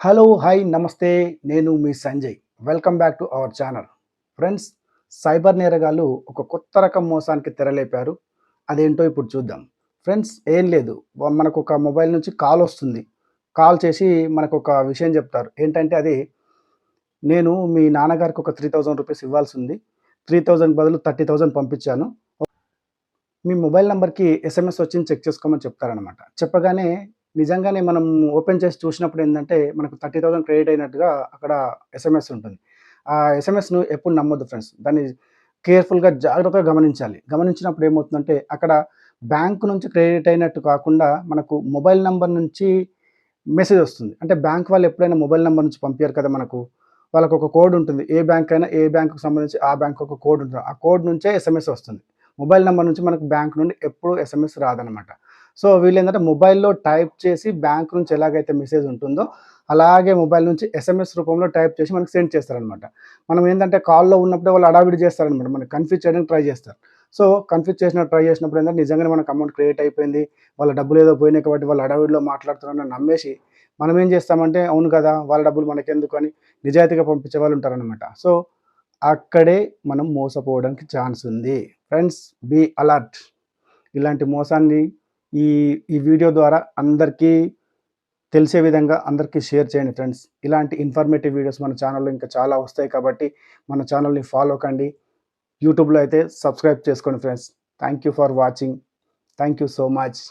Hello! Hi! నమస్తే. నేను మీ Sanjay. Welcome back to our channel. Friends, cyber నేరగాళ్ళు ఒక కొత్త రకం మోసానికి తెరలేపారు. అదేంటో ఇప్పుడు చూద్దాం. ఫ్రెండ్స్, ఏం లేదు. మనకొక మొబైల్ నుంచి కాలొస్తుంది. కాల్ చేసి మనకొక విషయం చెప్తారు. ఏంటంటే అది, "నేను మీ నాన్నగారికి ఒక ₹3000 ఇవ్వాల్సుంది. 3000 బదులు 30,000 పంపించాను. మీ మొబైల్ నంబర్‌కి ఎస్ఎంఎస్ వచ్చింది చెక్ చేసుకోమని" చెప్తారనమాట. చెప్పగానే నిజంగానే మనం ఓపెన్ చేసి చూసినప్పుడు ఏందంటే, మనకు 30,000 క్రెడిట్ అయినట్టుగా అక్కడ ఎస్ఎంఎస్ ఉంటుంది. ఆ ఎస్ఎంఎస్‌ను ఎప్పుడు నమ్మొద్దు ఫ్రెండ్స్. దాన్ని కేర్‌ఫుల్‌గా జాగ్రత్తగా గమనించాలి. గమనించినప్పుడు ఏమవుతుందంటే, అక్కడ బ్యాంక్ నుంచి క్రెడిట్ అయినట్టు కాకుండా, మనకు మొబైల్ నంబర్ నుంచి మెసేజ్ వస్తుంది. అంటే బ్యాంక్ వాళ్ళు ఎప్పుడైనా మొబైల్ నంబర్ నుంచి పంపియరు కదా మనకు. వాళ్ళకొక కోడ్ ఉంటుంది. ఏ బ్యాంక్ అయినా ఏ బ్యాంక్‌కి సంబంధించి ఆ బ్యాంక్‌కి ఒక కోడ్ ఉంటుంది. ఆ కోడ్ నుంచే ఎస్ఎంఎస్ వస్తుంది. మొబైల్ నంబర్ నుంచి మనకు బ్యాంక్ నుండి ఎప్పుడు ఎస్ఎంఎస్ రాదనమాట. సో, వీళ్ళేందంటే మొబైల్‌లో టైప్ చేసి బ్యాంక్ నుంచి ఎలాగైతే మెసేజ్ ఉంటుందో, అలాగే మొబైల్ నుంచి ఎస్ఎంఎస్ రూపంలో టైప్ చేసి మనకు సెండ్ చేస్తారనమాట. మనం ఏందంటే కాల్‌లో ఉన్నప్పుడే వాళ్ళు హడావిడి చేస్తారనమాట. మనల్ని కన్‌ఫ్యూజ్ చేయడానికి ట్రై చేస్తారు. సో, కన్‌ఫ్యూజ్ చేసినట్టు ట్రై చేసినప్పుడు ఏందంటే నిజంగానే మనకు అమౌంట్ క్రియేట్ అయిపోయింది. వాళ్ళ డబ్బులేదో పోయినాయి కాబట్టి వాళ్ళు హడావిడిలో మాట్లాడుతున్నారని నమ్మేసి, మనం ఏం చేస్తామంటే అవును కదా! వాళ్ళ డబ్బులు మనకెందుకు అని నిజాయితీగా పంపించే వాళ్ళు ఉంటారనమాట. సో, అక్కడే మనం మోసపోవడానికి ఛాన్స్ ఉంది. Friends, be alert. ఇలాంటి మోసాన్ని ఈ ఈ వీడియో ద్వారా అందరికీ తెలిసే విధంగా అందరికీ షేర్ చేయండి ఫ్రెండ్స్. ఇలాంటి ఇన్ఫర్మేటివ్ వీడియోస్ మన ఛానల్‌లో ఇంకా చాలా వస్తాయి కాబట్టి మన ఛానల్‌ని ఫాలో కండి. యూట్యూబ్‌లో అయితే సబ్స్క్రైబ్ చేసుకోండి friends. Thank you for watching. Thank you so much.